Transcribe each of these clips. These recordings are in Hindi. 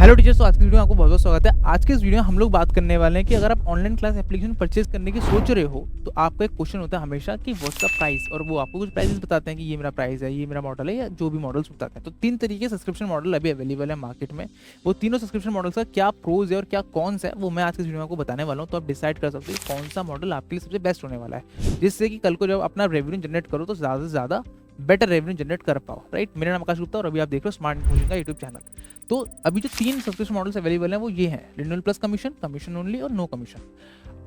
हेलो टीचर्स, तो आज की वीडियो में आपको बहुत बहुत स्वागत है। आज के इस वीडियो में हम लोग बात करने वाले हैं कि अगर आप ऑनलाइन क्लास एप्लीकेशन परचेज करने की सोच रहे हो तो आपका एक क्वेश्चन होता है हमेशा कि व्हाट्स द प्राइस, और वो आपको कुछ प्राइसेस बताते हैं कि ये मेरा प्राइस है, ये मेरा मॉडल है, या जो भी मॉडल्स बताते हैं। तो 3 तरीके से सब्सक्रिप्शन मॉडल अभी अवेलेबल है मार्केट में। वो तीनों सब्सक्रिप्शन मॉडल्स का क्या प्रोज है और क्या कॉन्स है वो मैं आज के इस वीडियो में आपको बताने वाला हूँ। तो आप डिसाइड कर सकते हो कौन सा मॉडल आपके लिए सबसे बेस्ट होने वाला है, जिससे कि कल को जब अपना रेवेन्यू जनरेट करो तो ज़्यादा से ज़्यादा बेटर रेवेन्यू जनरेट कर पाओ। राइट, मेरा नाम आकाश गुप्ता और अभी आप देख रहे हो स्मार्ट इन्फॉर्मेशन का यूट्यूब चैनल। तो अभी जो 3 सब्सक्रिप्शन मॉडल्स अवेलेबल हैं वो ये हैं: renewal plus commission, commission only और नो कमीशन।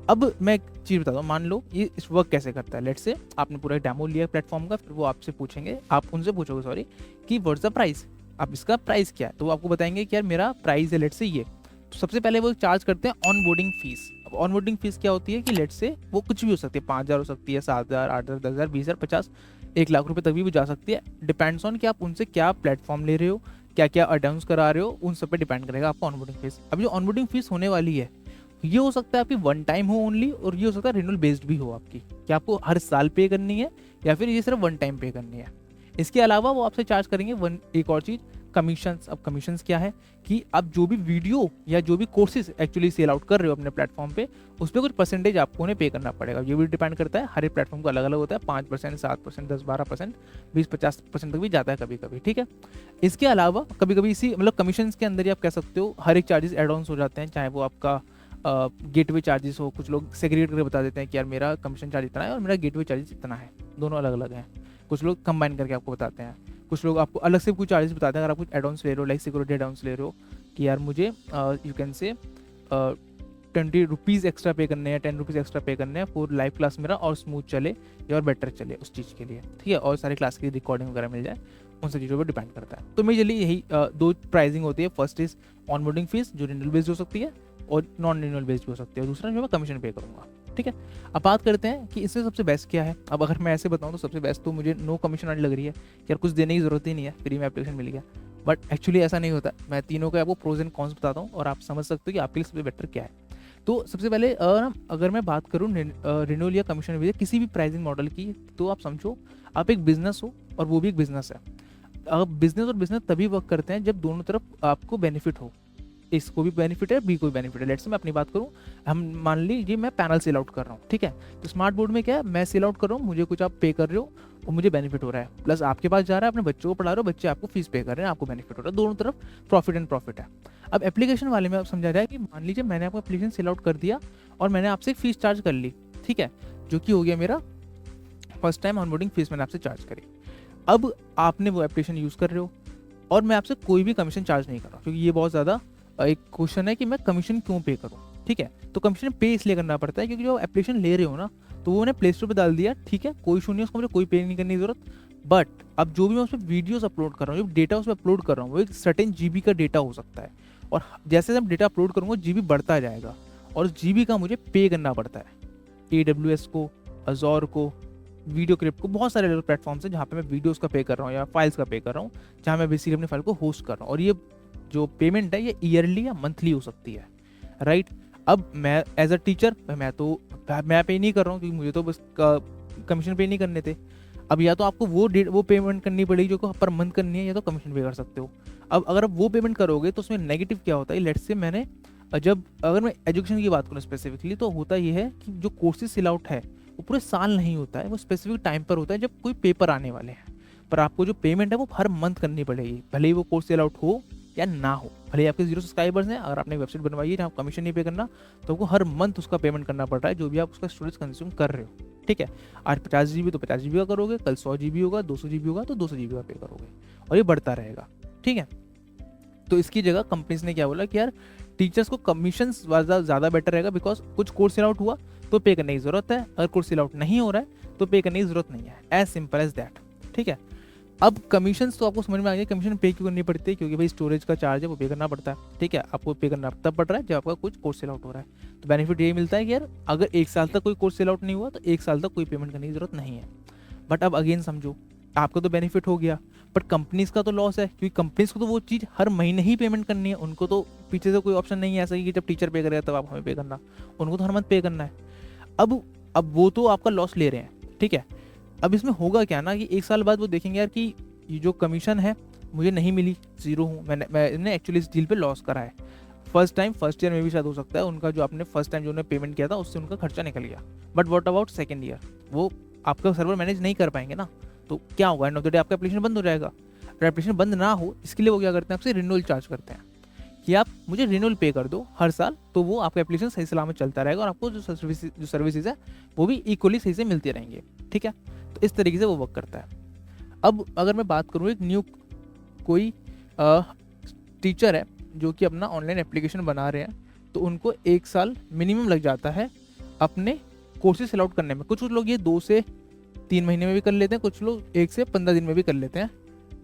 अब मैं एक चीज़ बताता हूँ, मान लो ये इस वर्क कैसे करता है। लेट्स से आपने पूरा डेमो लिया प्लेटफॉर्म का, फिर वो आपसे पूछेंगे, आप उनसे पूछोगे सॉरी, कि व्हाट्स द प्राइस, आप इसका प्राइस क्या है। तो वो आपको बताएंगे कि यार मेरा प्राइस है लेट्स से ये। तो सबसे पहले वो चार्ज करते हैं ऑन बोर्डिंग फीस। अब ऑन बोर्डिंग फीस क्या होती है कि लेट्स से वो कुछ भी हो सकती है, 5,000 हो सकती है, 7,000, 8,000, 10,000, 20,000, 50, 1,00,000 रुपये तक भी जा सकती है। डिपेंड्स ऑन कि आप उनसे क्या प्लेटफॉर्म ले रहे हो, क्या क्या अडाउंस करा रहे हो, उन सब पे डिपेंड करेगा आपका ऑनबोर्डिंग फीस। अब जो ऑनबोर्डिंग फीस होने वाली है ये हो सकता है आपकी वन टाइम हो ओनली, और ये हो सकता है रिन्यूअल बेस्ड भी हो आपकी, कि आपको हर साल पे करनी है या फिर ये सिर्फ वन टाइम पे करनी है। इसके अलावा वो आपसे चार्ज करेंगे एक और चीज़, कमीशंस। अब कमीशंस क्या है कि आप जो भी वीडियो या जो भी कोर्सेज एक्चुअली सेल आउट कर रहे हो अपने प्लेटफॉर्म पे, उस पर कुछ परसेंटेज आपको उन्हें पे करना पड़ेगा। ये भी डिपेंड करता है, हर एक प्लेटफॉर्म को अलग अलग होता है, 5%, 7%, 10-12%, 20-50% तक भी जाता है कभी कभी। ठीक है, इसके अलावा कभी कभी इसी मतलब कमीशन के अंदर ही आप कह सकते हो हर एक चार्जेस एड ऑन्स हो जाते हैं, चाहे वो आपका गेटवे चार्जेस हो। कुछ लोग सेग्रीगेट करके बता देते हैं कि यार मेरा कमीशन चार्ज इतना है और मेरा गेटवे चार्जेस इतना है, दोनों अलग अलग हैं। कुछ लोग कंबाइन करके आपको बताते हैं, कुछ लोग आपको अलग से कुछ चार्जेस बताते हैं। अगर आप कुछ एडवांस ले रहे हो, लाइक सिक्योरिटी एडवांस ले रहे हो कि यार मुझे you can say 20 rupees extra पे करने हैं, 10 रुपीज़ एक्स्ट्रा पे करने हैं फॉर लाइव क्लास मेरा और स्मूथ चले या और बेटर चले उस चीज़ के लिए। ठीक है, और सारे क्लास की रिकॉर्डिंग वगैरह मिल जाए, उन सब चीज़ों पर डिपेंड करता है। तो मेजरली यही 2 प्राइसिंग होती है। फर्स्ट इज ऑनबोर्डिंग फीस जो रिन्यूअल बेस्ड हो सकती है और नॉन रिन्यूअल बेस्ड भी हो सकती है, और दूसरा जो मैं कमीशन पे करूँगा। ठीक है, अब बात करते हैं कि इससे सबसे बेस्ट क्या है। अब अगर मैं ऐसे बताऊं तो सबसे बेस्ट तो मुझे नो कमीशन वाली लग रही है, यार कुछ देने की जरूरत ही नहीं है, फ्री में एप्लीकेशन मिल गया। बट एक्चुअली ऐसा नहीं होता। मैं तीनों का आपको प्रोज एंड कॉन्स बताता हूँ और आप समझ सकते हो कि आपके लिए सबसे बेटर क्या है। तो सबसे पहले अगर मैं बात करूँ रिन्यूअल या कमीशन बेस किसी भी प्राइसिंग मॉडल की, तो आप समझो आप एक बिजनेस हो और वो भी एक बिजनेस है। अब बिजनेस और बिजनेस तभी वर्क करते हैं जब दोनों तरफ आपको बेनिफिट हो, इसको भी बेनिफिट है, बी को भी बेनिफिट है। लेट्स से मैं अपनी बात करूं, हम मान लीजिए मैं पैनल सेल आउट कर रहा हूं। ठीक है, तो स्मार्ट बोर्ड में क्या है, मैं सेल आउट कर रहा हूं, मुझे कुछ आप पे कर रहे हो और मुझे बेनिफिट हो रहा है, प्लस आपके पास जा रहा है, अपने बच्चों को पढ़ा रहे हो, बच्चे आपको फीस पे कर रहे हैं, आपको बेनिफिट हो रहा है, दोनों तरफ प्रॉफिट एंड प्रॉफिट है। अब एप्लीकेशन वाले में आप समझा जाए कि मान लीजिए मैंने आपको एप्लीकेशन सेल आउट कर दिया और मैंने आपसे फीस चार्ज कर ली। ठीक है, जो कि हो गया मेरा फर्स्ट टाइम ऑनबोर्डिंग फीस मैंने आपसे चार्ज करी। अब आपने वो एप्लीकेशन यूज़ कर रहे हो और मैं आपसे कोई भी कमीशन चार्ज नहीं कर रहा, क्योंकि ये बहुत ज़्यादा एक क्वेश्चन है कि मैं कमीशन क्यों पे करूँ। ठीक है, तो कमीशन पे इसलिए करना पड़ता है क्योंकि जो एप्लीकेशन ले रहे हो ना, तो वो मैंने प्ले स्टोर पर डाल दिया। ठीक है, कोई इशू नहीं है, उसको मुझे कोई पे नहीं करने की जरूरत। बट अब जो भी मैं उस पर वीडियोस अपलोड कर रहा हूँ, जो डेटा उस पर अपलोड कर रहा हूँ, वो एक सर्टेन जीबी का डेटा हो सकता है, और जैसे जब डेटा अपलोड करूँगा जीबी बढ़ता जाएगा, और जीबी का मुझे पे करना पड़ता है AWS को, अजोर को, वीडियो क्लिप को, बहुत सारे अलग प्लेटफॉर्म्स हैं जहाँ पे मैं वीडियोस का पे कर रहा हूँ या फाइल्स का पे कर रहा हूँ, जहाँ मैं बेसिकली अपनी फाइल को होस्ट कर रहा हूँ। और ये जो पेमेंट है ये ईयरली या मंथली हो सकती है। राइट, अब मैं एज अ टीचर मैं पे नहीं कर रहा हूँ क्योंकि मुझे तो बस कमीशन पे नहीं करने थे। अब या तो आपको वो पेमेंट करनी पड़ेगी जो पर मंथ करनी है, या तो कमीशन पे कर सकते हो। अब अगर आप वो पेमेंट करोगे तो उसमें नेगेटिव क्या होता है, लेट्स से मैंने जब अगर मैं एजुकेशन की बात करूँ स्पेसिफिकली, तो होता ये है कि जो कोर्सेज सेल आउट है वो पूरे साल नहीं होता है, वो स्पेसिफिक टाइम पर होता है जब कोई पेपर आने वाले हैं। पर आपको जो पेमेंट है वो हर मंथ करनी पड़ेगी, भले ही वो कोर्स सेल आउट हो या ना हो, भले ही आपके 0 सब्सक्राइबर्स हैं। अगर आपने वेबसाइट बनवाई है जहाँ कमीशन नहीं पे करना, तो आपको हर मंथ उसका पेमेंट करना पड़ रहा है, जो भी आप उसका स्टोरेज कंज्यूम कर रहे हो। ठीक है, आज 50 GB तो 50 GB का करोगे, कल 100 GB होगा, 200 GB होगा तो 200 GB का पे करोगे, और ये बढ़ता रहेगा। ठीक है, तो इसकी जगह कंपनीज ने क्या बोला कि यार टीचर्स को कमीशन ज़्यादा बेटर रहेगा, बिकॉज कुछ कोर्स सेल आउट हुआ तो पे करने की जरूरत है, अगर कोर्स सेल आउट नहीं हो रहा है तो पे करने की जरूरत नहीं है, एज सिंपल एज दैट। ठीक है, अब कमीशन तो आपको समझ में आ गया, कमीशन पे क्यों करनी पड़ती है, क्योंकि भाई स्टोरेज का चार्ज है वो पे करना पड़ता है। ठीक है, आपको पे करना तब पड़ रहा है जब आपका कुछ कोर्स सेल आउट हो रहा है। तो बेनिफिट यही मिलता है कि यार अगर 1 साल तक कोई कोर्स सेल आउट नहीं हुआ तो 1 साल तक कोई पेमेंट करने की जरूरत नहीं है। बट अब अगेन समझो, आपको तो बेनिफिट हो गया, बट कंपनीज का तो लॉस है, क्योंकि कंपनीज को तो वो चीज़ हर महीने ही पेमेंट करनी है। उनको तो पीछे से कोई ऑप्शन नहीं है ऐसा कि जब टीचर पे करेगा तब आप हमें पे करना, उनको तो हर मंथ पे करना है। अब वो तो आपका लॉस ले रहे हैं। ठीक है, अब इसमें होगा क्या ना कि 1 साल बाद वो देखेंगे यार कि ये जो कमीशन है मुझे नहीं मिली, ज़ीरो हूँ, मैंने एक्चुअली इस डील पे लॉस करा है। फर्स्ट ईयर में भी शायद हो सकता है उनका जो आपने फर्स्ट टाइम जो उन्होंने पेमेंट किया था उससे उनका खर्चा निकल गया। But what about second year, वो आपका सर्वर मैनेज नहीं कर पाएंगे ना, तो क्या होगा, एंड ऑफ द डे आपका एप्लीकेशन बंद हो जाएगा। अगर एप्लीकेशन बंद ना हो, इसके लिए वो क्या करते हैं, आपसे रिन्यूअल चार्ज करते हैं कि आप मुझे रिन्यूअल पे कर दो हर साल, तो वो आपका एप्लीकेशन सही सलामत चलता रहेगा और आपको जो सर्विसेज है वो भी इक्वली सही से मिलती रहेंगी। ठीक है, तो इस तरीके से वो वर्क करता है। अब अगर मैं बात करूँ, एक न्यू कोई टीचर है जो कि अपना ऑनलाइन एप्लीकेशन बना रहे हैं, तो उनको 1 साल मिनिमम लग जाता है अपने कोर्सेज सेल आउट करने में। कुछ लोग ये 2 से 3 महीने में भी कर लेते हैं, कुछ लोग 1 से 15 दिन में भी कर लेते हैं।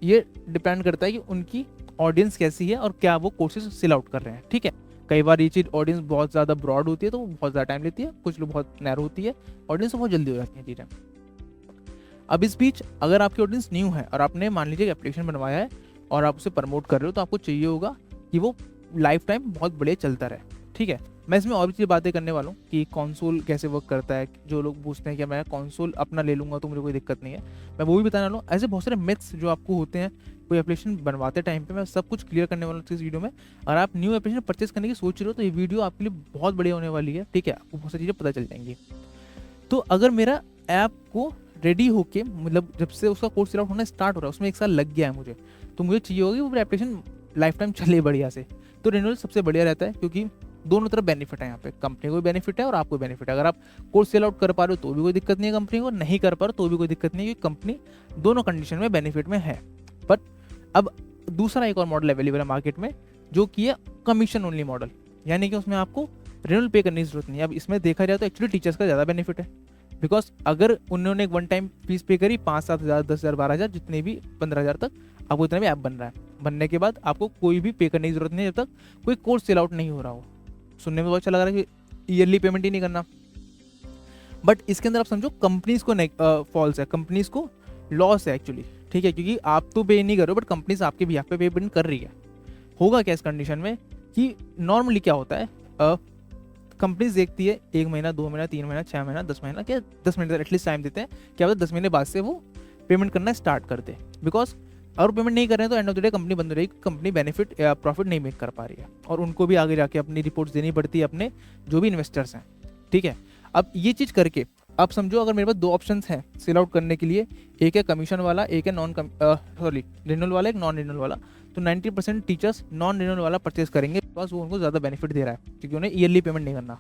ये डिपेंड करता है कि उनकी ऑडियंस कैसी है और क्या वो कोर्सेज सेल आउट कर रहे हैं। ठीक है, कई बार ये चीज़ ऑडियंस बहुत ज़्यादा ब्रॉड होती है तो वो बहुत ज़्यादा टाइम लेती है, कुछ लोग बहुत नैरो होती है ऑडियंस, तो बहुत जल्दी हो जाती है चीज़ें। अब इस बीच अगर आपकी ऑडियंस न्यू है और आपने मान लीजिए एप्लीकेशन बनवाया है और आप उसे प्रमोट कर रहे हो, तो आपको चाहिए होगा कि वो लाइफ टाइम बहुत बढ़िया चलता रहे। ठीक है, मैं इसमें और भी चीज़ बातें करने वाला हूँ कि कंसोल कैसे वर्क करता है। जो लोग पूछते हैं कि मैं कंसोल अपना ले लूँगा तो मुझे कोई दिक्कत नहीं है, मैं वो भी बताने वाला हूँ। ऐसे बहुत सारे मिथ्स जो आपको होते हैं कोई एप्लीकेशन बनवाते टाइम पे, मैं सब कुछ क्लियर करने वाला हूँ इस वीडियो में। अगर आप न्यू एप्लीकेशन परचेस करने की सोच रहे हो तो ये वीडियो आपके लिए बहुत बढ़िया होने वाली है। ठीक है, आपको बहुत सारी चीज़ें पता चल जाएंगी। तो अगर मेरा ऐप को रेडी होके, मतलब जब से उसका कोर्स सेल आउट होना स्टार्ट हो रहा है, उसमें 1 साल लग गया है मुझे, तो मुझे चाहिए होगी वो मेरा एप्लीकेशन लाइफ टाइम चले बढ़िया से, तो रिन्यूअल सबसे बढ़िया रहता है, क्योंकि दोनों तरफ बेनिफिट है। यहाँ पे कंपनी को भी बेनिफिट है और आपको बेनिफिट है। अगर आप कोर्स सेल आउट कर पा रहे हो तो भी कोई दिक्कत नहीं है कंपनी को, नहीं कर पा रहे तो भी कोई दिक्कत नहीं है, क्योंकि कंपनी दोनों कंडीशन में बेनिफिट में है। बट अब दूसरा एक और मॉडल अवेलेबल है मार्केट में, जो कि है कमीशन ओनली मॉडल, यानी कि उसमें आपको रिन्यूअल पे करने की जरूरत नहीं है। अब इसमें देखा जाए तो एक्चुअली टीचर्स का ज़्यादा बेनिफिट है, बिकॉज अगर उन्होंने एक 1 टाइम फीस पे करी 5-7 हज़ार, 10 हज़ार, 12 हज़ार, जितने भी 15 हज़ार तक, आपको इतना भी ऐप बन रहा है। बनने के बाद आपको कोई भी पे करने की जरूरत नहीं है जब तक कोई कोर्स सेल आउट नहीं हो रहा हो। सुनने में बहुत अच्छा लग रहा है कि ईयरली पेमेंट ही नहीं करना, बट इसके अंदर आप समझो कंपनीज को फॉल्स है, कंपनीज को लॉस है एक्चुअली। ठीक है, क्योंकि आप तो पे नहीं कर रहे हो बट कंपनीज आपके भी पे पेमेंट कर रही है। होगा क्या इस कंडीशन में कि नॉर्मली क्या होता है, कंपनीज देखती है 1 महीना, 2 महीना, 3 महीना, 6 महीना, 10 महीना, क्या 10 महीने एटलीस्ट टाइम देते हैं, क्या पता 10 महीने बाद से वो पेमेंट करना स्टार्ट कर दे। बिकॉज अगर पेमेंट नहीं कर रहे हैं तो end of the day company बंद हो रहेगी, कंपनी बेनिफिट या प्रॉफिट नहीं मेक कर पा रही है, और उनको भी आगे जाके अपनी रिपोर्ट्स देनी पड़ती है अपने जो भी इन्वेस्टर्स हैं। ठीक है, अब ये चीज़ करके आप समझो अगर मेरे पास 2 ऑप्शंस हैं सेल आउट करने के लिए, एक है कमीशन वाला, एक है रिन्यूअल वाला, एक नॉन रिन्यूअल वाला। तो 90% टीचर्स नॉन रिन्यूअल वाला परचेस करेंगे, बिकॉज वो उनको ज़्यादा बेनिफिट दे रहा है, क्योंकि उन्हें ईयरली पेमेंट नहीं करना।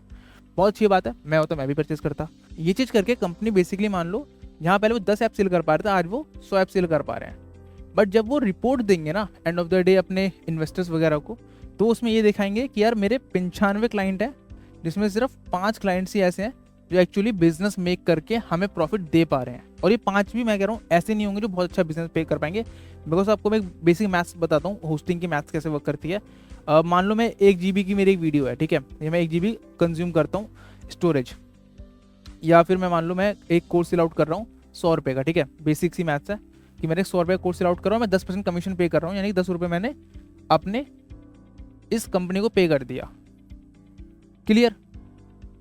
बहुत अच्छी बात है, मैं होता मैं भी परचेस करता। ये चीज़ करके कंपनी बेसिकली मान लो जहाँ पहले वो 10 ऐप सेल कर पा रहे थे, आज वो 100 ऐप सेल कर पा रहे हैं। बट जब वो रिपोर्ट देंगे ना एंड ऑफ द डे अपने इन्वेस्टर्स वगैरह को, तो उसमें ये दिखाएंगे कि यार मेरे 95 क्लाइंट हैं, जिसमें सिर्फ 5 क्लाइंट्स ही ऐसे हैं जो एक्चुअली बिजनेस मेक करके हमें प्रॉफिट दे पा रहे हैं। और ये 5 भी मैं कह रहा हूँ ऐसे नहीं होंगे जो बहुत अच्छा बिजनेस पे कर पाएंगे। बिकॉज आपको मैं बेसिक मैथ्स बताता हूँ, होस्टिंग की मैथ्स कैसे वर्क करती है। मान लो मैं 1 GB की मेरी एक वीडियो है, ठीक है, ये मैं 1 GB कंज्यूम करता हूँ स्टोरेज, या फिर मैं मान लो मैं एक कोर्स सेल आउट कर रहा हूँ 100 रुपये का। ठीक है, बेसिक सी मैथ्स है कि मैंने 100 रुपये कोर्स सेल आउट कर रहा हूँ, मैं 10% कमीशन पे कर रहा हूँ, यानी कि 10 रुपये मैंने अपने इस कंपनी को पे कर दिया। क्लियर।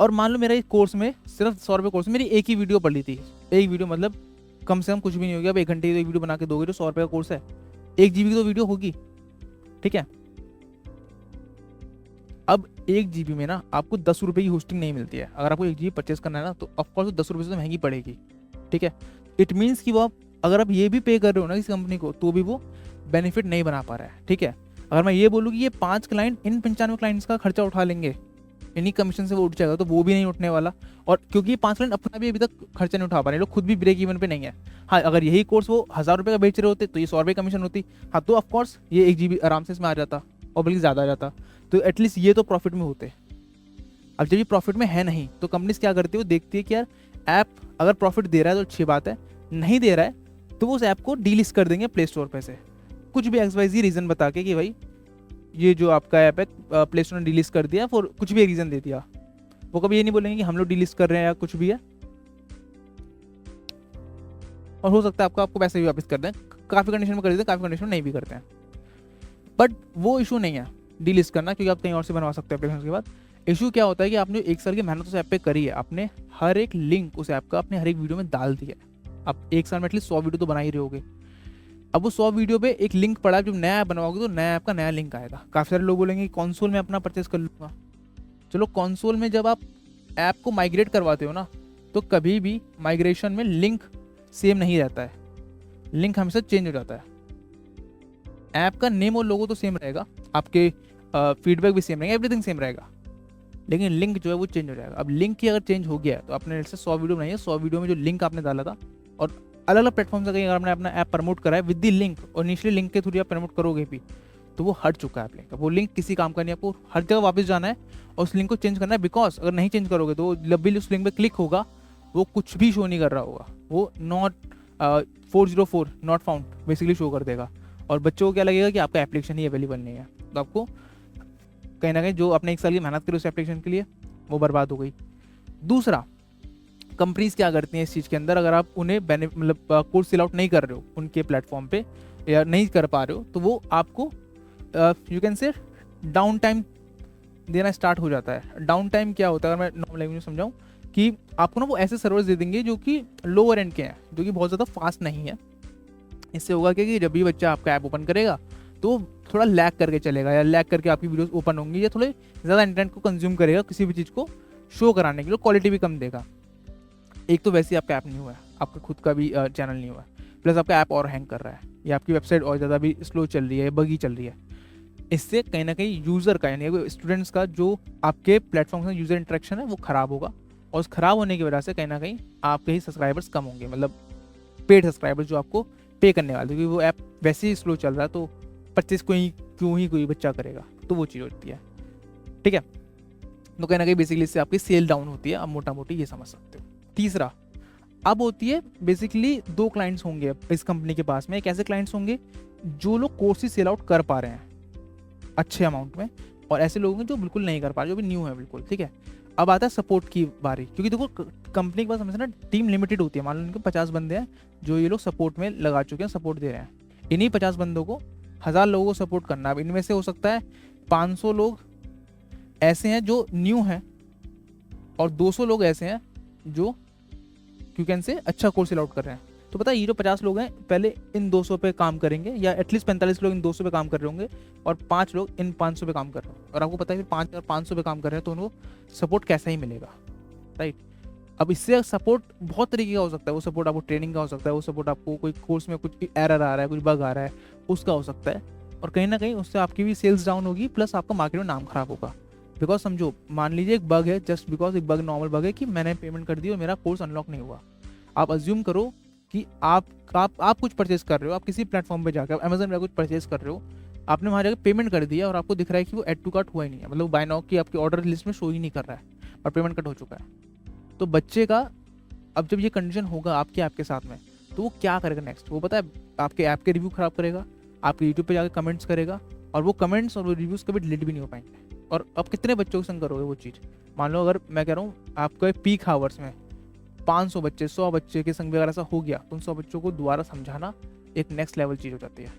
और मान लो मेरा एक कोर्स में सिर्फ 100 रुपये कोर्स में मेरी एक ही वीडियो पड़ी थी, एक वीडियो मतलब कम से कम कुछ भी नहीं हो गया, अब 1 घंटे की एक वीडियो बना के दोगे तो 100 रुपये का कोर्स है, 1 GB की तो वीडियो होगी। ठीक है, अब 1 GB में ना आपको 10 रुपये की होस्टिंग नहीं मिलती है। अगर आपको 1 GB परचेस करना है ना तो ऑफकोर्स 10 रुपये से तो महंगी पड़ेगी। ठीक है, इट मीन्स कि वो अगर आप ये भी पे कर रहे हो ना इस कंपनी को, तो भी वो बेनिफिट नहीं बना पा रहा है। ठीक है, अगर मैं ये बोलूँ कि ये 5 क्लाइंट इन 95 क्लाइंट्स का खर्चा उठा लेंगे, इन्हीं कमीशन से वो उठ जाएगा, तो वो भी नहीं उठने वाला। और क्योंकि ये 5 क्लाइंट अपना भी अभी तक खर्चा नहीं उठा पा रहे, लोग खुद भी ब्रेक इवन पे नहीं है। हाँ, अगर यही कोर्स वो 1000 रुपये का बेच रहे होते तो ये 100 रुपये कमीशन होती, हाँ तो ऑफकोर्स ये 1 GB आराम से इसमें आ जाता और बल्कि ज़्यादा आ जाता, तो एटलीस्ट ये तो प्रॉफिट में होते। अब जब ये प्रॉफिट में है नहीं, तो कंपनीज क्या करती है, वो देखती है कि यार ऐप अगर प्रॉफिट दे रहा है तो अच्छी बात है, नहीं दे रहा है तो वो उस ऐप को डीलिस्ट कर देंगे प्ले स्टोर पे से, कुछ भी XYZ रीज़न बता के कि भाई ये जो आपका ऐप है प्ले स्टोर ने डिलीस्ट कर दिया, फॉर कुछ भी एक रीज़न दे दिया। वो कभी ये नहीं बोलेंगे कि हम लोग डिलीस्ट कर रहे हैं या कुछ भी है, और हो सकता है आपको पैसे भी वापस कर दें, काफ़ी कंडीशन में कर देते हैं, काफ़ी कंडीशन में नहीं भी करते हैं। बट वो इशू नहीं है डिलीस्ट करना, क्योंकि आप कहीं और से बनवा सकते हैं एप्लीकेशन के बाद। इशू क्या होता है कि आपने 1 साल की मेहनत उस ऐप पे करी है, आपने हर एक लिंक उस ऐप का अपने हर एक वीडियो में डाल दिया है, आप 1 साल में एटलीस्ट 100 वीडियो तो बना ही रहे होगे, अब वो 100 वीडियो पे एक लिंक पड़ा, जब नया ऐप बनवाओगे तो नया ऐप का नया लिंक आएगा। काफ़ी सारे लोग बोलेंगे कंसोल में अपना परचेस कर लूँगा। चलो कंसोल में जब आप ऐप को माइग्रेट करवाते हो ना, तो कभी भी माइग्रेशन में लिंक सेम नहीं रहता है, लिंक हमेशा चेंज हो जाता है। ऐप का नेम और लोगो तो सेम रहेगा, आपके फीडबैक भी सेम रहेगा, एवरीथिंग सेम रहेगा, लेकिन लिंक जो है वो चेंज हो जाएगा। अब लिंक की अगर चेंज हो गया है तो आपने जैसे 100 वीडियो बनाई है, 100 वीडियो में जो लिंक आपने डाला था और अलग अलग प्लेटफॉर्म से कहीं अगर आपने अपना ऐप प्रमोट करा है विद दी लिंक, और इनिशियली लिंक के थ्रू आप प्रमोट करोगे भी, तो वो हट चुका है आप लिंक। वो लिंक किसी काम का नहीं, आपको हर जगह वापस जाना है और उस लिंक को चेंज करना है। बिकॉज अगर नहीं चेंज करोगे तो जब भी उस लिंक पे क्लिक होगा वो कुछ भी शो नहीं कर रहा होगा, वो not 404 not found basically show कर देगा। और बच्चों को क्या लगेगा कि आपका एप्लीकेशन ही अवेलेबल नहीं है, तो आपको कहीं ना कहीं जो आपने 1 साल की मेहनत करी उस एप्लीकेशन के लिए वो बर्बाद हो गई। दूसरा, कंपनीज क्या करती हैं इस चीज़ के अंदर, अगर आप उन्हें मतलब कोर्स सेल आउट नहीं कर रहे हो उनके प्लेटफॉर्म पे या नहीं कर पा रहे हो, तो वो आपको you can say down time देना स्टार्ट हो जाता है। डाउन टाइम क्या होता है, अगर मैं नॉर्मल लैंग्वेज में समझाऊँ, कि आपको ना वो ऐसे सर्विस दे देंगे जो कि लोअर एंड के हैं, जो कि बहुत ज़्यादा फास्ट नहीं है। इससे होगा कि जब भी बच्चा आपका ऐप ओपन करेगा तो थोड़ा लैग करके चलेगा, या लैग करके आपकी वीडियोस ओपन होंगी, या थोड़े ज़्यादा इंटरनेट को कंज्यूम करेगा किसी भी चीज़ को शो कराने के लिए, क्वालिटी भी कम देगा। एक तो वैसे ही आपका ऐप नहीं हुआ है, आपका खुद का भी चैनल नहीं हुआ है, प्लस आपका ऐप और हैंग कर रहा है, या आपकी वेबसाइट और ज़्यादा भी स्लो चल रही है, बगी चल रही है। इससे कहीं ना कहीं यूज़र का, यानी स्टूडेंट्स का जो आपके प्लेटफॉर्म से यूज़र इंटरेक्शन है वो ख़राब होगा, और उस ख़राब होने की वजह से कहीं ना कहीं आपके ही सब्सक्राइबर्स कम होंगे, मतलब पेड सब्सक्राइबर्स जो आपको पे करने वाले, क्योंकि वो ऐप वैसे ही स्लो चल रहा है, तो परचेस क्यों ही कोई बच्चा करेगा, तो वो चीज़ होती है। ठीक है, तो कहीं ना कहीं बेसिकली इससे आपकी सेल डाउन होती है, आप मोटा मोटी ये समझ सकते हो। तीसरा, अब होती है बेसिकली 2 क्लाइंट्स होंगे इस कंपनी के पास में। एक ऐसे क्लाइंट्स होंगे जो लोग कोर्सेज सेल आउट कर पा रहे हैं अच्छे अमाउंट में, और ऐसे लोग हैं जो बिल्कुल नहीं कर पा रहे, जो भी न्यू है बिल्कुल। ठीक है, अब आता है सपोर्ट की बारी, क्योंकि देखो कंपनी के पास हमेशा ना टीम लिमिटेड होती है। मान लो उनके 50 बंदे हैं जो ये लोग सपोर्ट में लगा चुके हैं, सपोर्ट दे रहे हैं। इन्हीं 50 बंदों को 1000 लोगों को सपोर्ट करना। अब इनमें से हो सकता है 500 लोग ऐसे हैं जो न्यू हैं, और 200 लोग ऐसे हैं जो यू कैन से अच्छा कोर्स सेल आउट कर रहे हैं। तो पता है ये जो 50 लोग हैं पहले इन 200 पे काम करेंगे, या एटलीस्ट 45 लोग इन 200 पे काम कर रहे होंगे, और 5 लोग इन 500 पे काम कर रहे हैं। और आपको पता है फिर 5 अगर 500 पे काम कर रहे हैं तो उनको सपोर्ट कैसा ही मिलेगा, राइट। अब इससे सपोर्ट बहुत तरीके का हो सकता है। वो सपोर्ट आपको ट्रेनिंग का हो सकता है, वो सपोर्ट आपको कोई कोर्स में कुछ एरर आ रहा है, कुछ बग आ रहा है, उसका हो सकता है। और कहीं ना कहीं उससे आपकी भी सेल्स डाउन होगी, प्लस आपका मार्केट में नाम खराब होगा। बिकॉज समझो, मान लीजिए एक बग है, जस्ट बिकॉज एक बग नॉर्मल बग है कि मैंने पेमेंट कर दी और मेरा कोर्स अनलॉक नहीं हुआ। आप अज्यूम करो कि आप कुछ परचेज कर रहे हो, आप किसी प्लेटफॉर्म पे जाकर अमेजन में कुछ परचेज कर रहे हो, आपने वहाँ जाकर पेमेंट कर दिया और आपको दिख रहा है कि वो एड टू कार्ट हुआ ही नहीं है, मतलब बाय नाउ की आपकी ऑर्डर लिस्ट में शो ही नहीं कर रहा है और पेमेंट कट हो चुका है। तो बच्चे का अब जब ये कंडीशन होगा आपके ऐप के साथ में, तो वो क्या करेगा नेक्स्ट? वो पता है आपके ऐप के रिव्यू खराब करेगा, आपके यूट्यूब पे जाकर कमेंट्स करेगा, और वो कमेंट्स और वो रिव्यूज़ कभी डिलीट भी नहीं हो पाएंगे। और अब कितने बच्चों के संग करोगे वो चीज़? मान लो अगर मैं कह रहा हूँ आपके पीक आवर्स में 500 बच्चे 100 बच्चे के संग अगर ऐसा हो गया, तो उन 100 बच्चों को दोबारा समझाना एक नेक्स्ट लेवल चीज़ हो जाती है।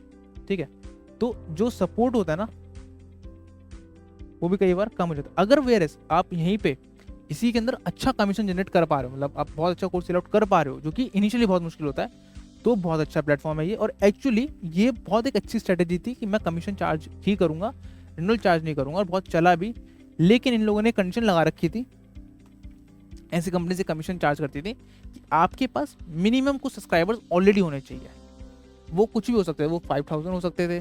ठीक है, तो जो सपोर्ट होता है ना वो भी कई बार कम हो जाता है। अगर वेयरएस आप यहीं पे इसी के अंदर अच्छा कमीशन जनरेट कर पा रहे हो, मतलब आप बहुत अच्छा कोर्स सेल आउट कर पा रहे हो, जो कि इनिशियली बहुत मुश्किल होता है, तो बहुत अच्छा प्लेटफॉर्म है ये। और एक्चुअली ये बहुत एक अच्छी स्ट्रेटेजी थी कि मैं कमीशन चार्ज ही करूंगा, रिन्यूअल चार्ज नहीं करूंगा, और बहुत चला भी। लेकिन इन लोगों ने कंडीशन लगा रखी थी, ऐसी कंपनी से कमीशन चार्ज करती थी कि आपके पास मिनिमम कुछ सब्सक्राइबर्स ऑलरेडी होने चाहिए। वो कुछ भी हो सकते थे, वो 5000 हो सकते थे,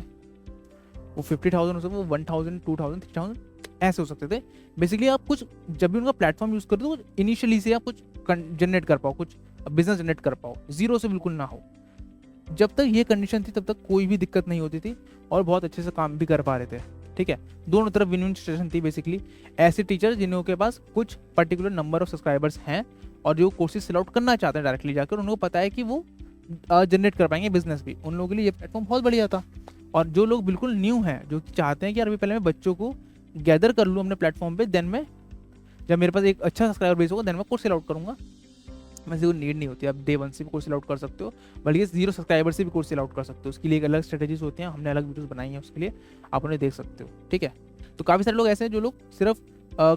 वो 50,000 हो सकते थे, वो 1000 2000 3000 ऐसे हो सकते थे। बेसिकली आप कुछ जब भी उनका प्लेटफॉर्म यूज़ करते हो तो इनिशियली से आप कुछ जनरेट कर पाओ, कुछ बिजनेस जनरेट कर पाओ, जीरो से बिल्कुल ना हो। जब तक ये कंडीशन थी तब तक कोई भी दिक्कत नहीं होती थी और बहुत अच्छे से काम भी कर पा रहे थे। ठीक है, दोनों तरफ विन विन सिचुएशन थी। बेसिकली ऐसे टीचर जिन्हों के पास कुछ पर्टिकुलर नंबर ऑफ सब्सक्राइबर्स हैं और जो कोर्सेज सेल आउट करना चाहते हैं डायरेक्टली जाकर, उनको पता है कि वो जनरेट कर पाएंगे बिजनेस भी, उन लोगों के लिए ये प्लेटफॉर्म बहुत बढ़िया था। और जो लोग बिल्कुल न्यू हैं, जो चाहते हैं कि यार अभी पहले मैं बच्चों को गैदर कर लूँ अपने प्लेटफॉर्म पे, देन मैं जब मेरे पास एक अच्छा सब्सक्राइबर बेस होगा देन मैं कोर्स सेल आउट करूँगा, वैसे वो नीड नहीं होती। आप डे 1 से भी कोर्स सेल आउट कर सकते हो, बल्कि 0 सब्सक्राइबर से भी कोर्स सेल आउट कर सकते हो। उसके लिए एक अलग स्ट्रेटेजीज होती हैं, हमने अलग वीडियोस बनाई हैं उसके लिए, आप उन्हें देख सकते हो। ठीक है, तो काफ़ी सारे लोग ऐसे हैं जो लोग सिर्फ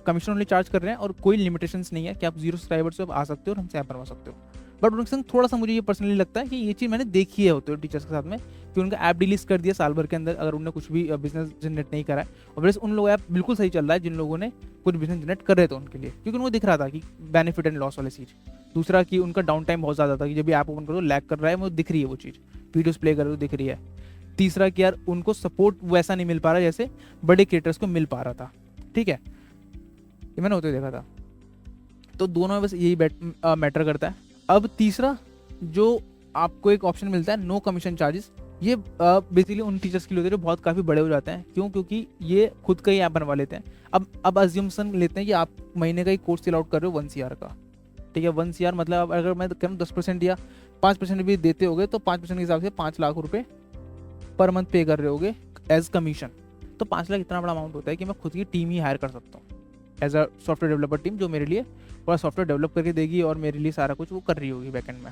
कमीशन ओनली चार्ज कर रहे हैं और कोई लिमिटेशंस नहीं है कि आप 0 सब्सक्राइबर से आप आ सकते हो और हमसे ऐप बनवा सकते हो। बट उनके संग थोड़ा सा मुझे ये पर्सनली लगता है कि ये चीज़ मैंने देखी है होते हुए टीचर्स के साथ में, कि उनका ऐप डिलीट कर दिया साल भर के अंदर अगर उन्होंने कुछ भी बिजनेस जनरेट नहीं करा है। और वैसे उन लोगों ऐप बिल्कुल सही चल रहा है जिन लोगों ने कुछ बिजनेस जनरेट कर रहे थे उनके लिए, क्योंकि उनको दिख रहा था कि बेनिफिट एंड लॉस वाली चीज़। दूसरा कि उनका डाउन टाइम बहुत ज़्यादा था, कि जब भी ऐप ओपन करो लैग कर रहा है, मुझे दिख रही है वो चीज़, वीडियोस प्ले कर रहे हो दिख रही है। तीसरा कि यार उनको सपोर्ट वैसा नहीं मिल पा रहा जैसे बड़े क्रिएटर्स को मिल पा रहा था। ठीक है, ये मैंने होते देखा था। तो दोनों में बस यही मैटर करता है। अब तीसरा जो आपको एक ऑप्शन मिलता है नो कमीशन चार्जेस, ये बेसिकली उन टीचर्स के लिए होते हैं जो बहुत काफ़ी बड़े हो जाते हैं। क्यों? क्योंकि ये खुद का ही ऐप बनवा लेते हैं। अब अज्यूमसन लेते हैं कि आप महीने का ही कोर्स सेल आउट कर रहे हो 1 CR का। ठीक है, 1 CR मतलब अगर मैं कहूँ 10% या 5% भी देते होगे तो 5% के हिसाब से 5 लाख रुपए पर मंथ पे कर रहे होगे एज कमीशन। तो 5 लाख इतना बड़ा अमाउंट होता है कि मैं खुद की टीम ही हायर कर सकता हूँ as a software developer team, जो मेरे लिए पूरा सॉफ्टवेयर डेवलप करके देगी और मेरे लिए सारा कुछ वो कर रही होगी बैकएंड में।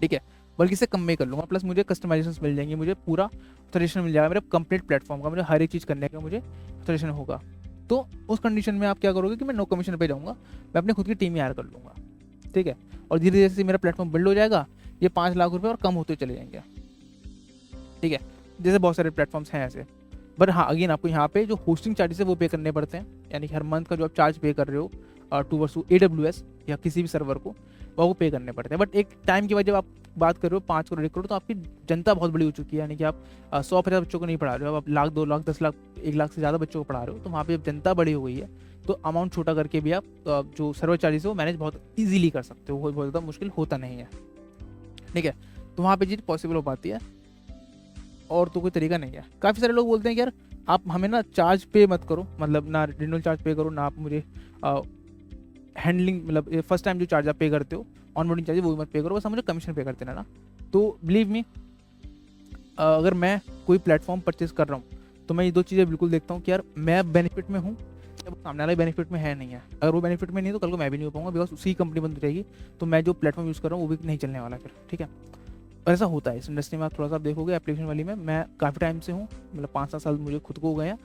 ठीक है, बल्कि इससे कम में कर लूँगा, प्लस मुझे कस्टमाइजेशन मिल जाएंगे, मुझे पूरा सजेशन मिल जाएगा मेरा कंप्लीट प्लेटफॉर्म का, मुझे हर एक चीज़ करने का मुझे सजेशन होगा। तो उस कंडीशन में आप क्या करोगे कि मैं नो कमीशन पे जाऊँगा, मैं अपनी खुद की टीम ही हायर कर लूँगा। ठीक है, और धीरे धीरे से मेरा प्लेटफॉर्म बिल्ड हो जाएगा, ये 5 लाख रुपये और कम होते चले जाएंगे। ठीक है, जैसे बहुत सारे प्लेटफॉर्म्स हैं ऐसे। बट हाँ, अगेन आपको यहाँ पे जो होस्टिंग चार्जेस है वो पे करने पड़ते हैं, यानी कि हर मंथ का जो आप चार्ज पे कर रहे हो टूवर्ड्स AWS या किसी भी सर्वर को, वो पे करने पड़ते हैं। बट एक टाइम के बाद जब आप बात कर रहे हो 5 करोड़ 1 करोड़, तो आपकी जनता बहुत बड़ी हो चुकी है, यानी कि आप 100-50 बच्चों को नहीं पढ़ा रहे हो, आप लाख 2 लाख 10 लाख 1 लाख से ज़्यादा बच्चों को पढ़ा रहे हो। तो वहाँ पे जब जनता बड़ी हो गई है तो अमाउंट छोटा करके भी आप जो सर्वर चार्जेस है वो मैनेज बहुत ईजिली कर सकते हो, वो बहुत ज़्यादा मुश्किल होता नहीं है। ठीक है, तो वहाँ पर चीज़ पॉसिबल हो पाती है, और तो कोई तरीका नहीं है। काफ़ी सारे लोग बोलते हैं कि यार आप हमें ना चार्ज पे मत करो, मतलब ना रिन्यूअल चार्ज पे करो, ना आप मुझे हैंडलिंग मतलब फर्स्ट टाइम जो चार्ज आप पे करते हो ऑनबोर्डिंग चार्ज वो भी मत पे करो, बस हम मुझे कमीशन पे करते ना। तो बिलीव मी, अगर मैं कोई प्लेटफॉर्म परचेज कर रहा हूँ तो मैं ये 2 चीज़ें बिल्कुल देखता हूँ कि यार मैं बेनिफिट में हूँ या सामने वाला बेनिफिट में है नहीं है। अगर वो बेनिफिट में नहीं है तो कल को मैं भी नहीं हो पाऊंगा, बिकॉज उसी कंपनी बंद हो जाएगी, तो मैं जो प्लेटफॉर्म यूज़ कर रहा हूँ वो भी नहीं चलने वाला फिर। ठीक है, और ऐसा होता है इस इंडस्ट्री में। आप थोड़ा सा आप देखोगे एप्लीकेशन वाली में, मैं काफ़ी टाइम से हूँ, मतलब 5-7 साल मुझे खुद को हो गए हैं।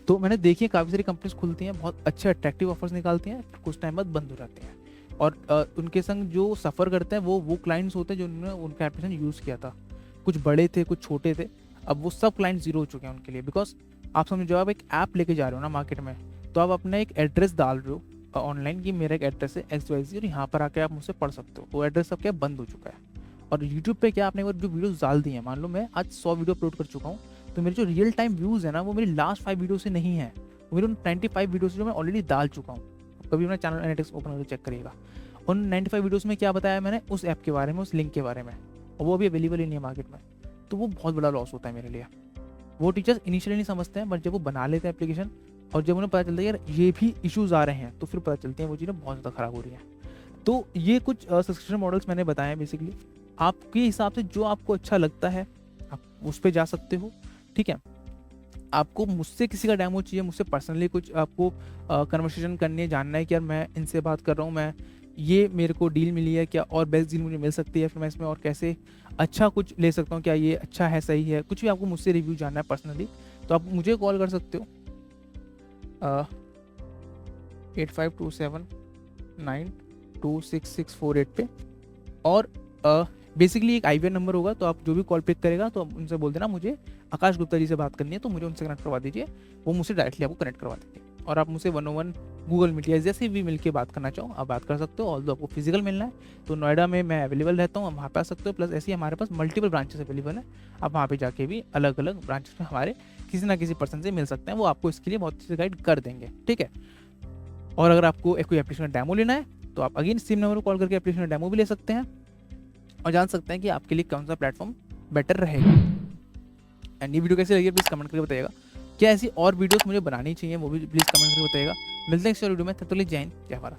तो मैंने देखी है काफ़ी सारी कंपनीज खुलती हैं, बहुत अच्छे अट्रैक्टिव ऑफर्स निकालती हैं, कुछ टाइम बाद बंद हो जाती हैं। और उनके संग जो सफ़र करते हैं वो क्लाइंट्स होते हैं जिन्होंने उनका एप्लीकेशन यूज़ किया था। कुछ बड़े थे, कुछ छोटे थे, अब वो सब क्लाइंट जीरो हो चुके हैं उनके लिए। बिकॉज आप समझो, जब आप एक ऐप लेके जा रहे हो ना मार्केट में, तो आप अपना एक एड्रेस डाल रहे हो ऑनलाइन कि मेरा एक एड्रेस है XYZ और यहाँ पर आके आप मुझसे पढ़ सकते हो। वो एड्रेस अब क्या बंद हो चुका है। और यूट्यूब पे क्या आपने एक बार जो वीडियोस डाल दी हैं, मान लो मैं आज 100 वीडियो अपलोड कर चुका हूँ, तो मेरे जो रियल टाइम व्यूज़ है ना वो मेरी लास्ट 5 वीडियो से नहीं है, वो मेरे उन 95 वीडियो से जो मैं ऑलरेडी डाल चुका हूँ। कभी अपना चैनल एनालिटिक्स ओपन करके चेक करिएगा, उन 95 वीडियोस में क्या बताया मैंने उस ऐप के बारे में, उस लिंक के बारे में, और वो अभी अवेलेबल ही नहीं है मार्केट में। तो वो बहुत बड़ा लॉस होता है मेरे लिए। वो टीचर्स इनिशियली नहीं समझते हैं, बट जब वो बना लेते हैं एप्लीकेशन और जब उन्हें पता चलता है यार ये भी इश्यूज़ आ रहे हैं, तो फिर पता चलती हैं वो चीज़ें बहुत ज़्यादा ख़राब हो रही हैं। तो ये कुछ सब्सक्रिप्शन मॉडल्स मैंने बताए हैं। बेसिकली आपके हिसाब से जो आपको अच्छा लगता है आप उस पर जा सकते हो। ठीक है, आपको मुझसे किसी का डेमो चाहिए, मुझसे पर्सनली कुछ आपको कन्वर्सेशन करनी है, जानना है कि यार मैं इनसे बात कर रहा हूँ, मैं ये मेरे को डील मिली है, क्या और बेस्ट डील मुझे मिल सकती है, फिर मैं इसमें और कैसे अच्छा कुछ ले सकता हूँ, क्या ये अच्छा है, सही है, कुछ भी आपको मुझसे रिव्यू जानना है पर्सनली, तो आप मुझे कॉल कर सकते हो 8527926648 पे। और बेसिकली एक IVR नंबर होगा, तो आप जो भी कॉल पिक करेगा तो आप उनसे बोल देना मुझे आकाश गुप्ता जी से बात करनी है, तो मुझे उनसे कनेक्ट करवा दीजिए, वो मुझसे डायरेक्टली आपको कनेक्ट करवा देंगे। और आप मुझसे 1-on-1 गूगल मीट या जैसे भी मिल के बात करना चाहो आप बात कर सकते हो। ऑल्दो आपको फिजिकल मिलना है तो नोएडा में मैं अवेलेबल रहता हूँ, आप वहाँ पे आ सकते हो। प्लस ऐसे ही हमारे पास मल्टीपल ब्रांचेस अवेलेबल है, आप वहाँ पे जाके भी अलग अलग ब्रांचेस में हमारे किसी ना किसी पर्सन से मिल सकते हैं, वो आपको इसके लिए बहुत अच्छे से गाइड कर देंगे। ठीक है, और अगर आपको कोई एप्लीकेशन डेमो लेना है तो आप अगेन सेम नंबर पर कॉल करके एप्लीकेशन डेमो भी ले सकते हैं और जान सकते हैं कि आपके लिए कौन सा प्लेटफॉर्म बेटर रहेगा। एंड ये वीडियो कैसी लगी प्लीज़ कमेंट करके बताइएगा। क्या ऐसी और वीडियोस मुझे बनानी चाहिए वो भी प्लीज़ कमेंट करके बताइएगा। मिलते हैं नेक्स्ट वीडियो में, तब तक के लिए जय हिंद जय भारत।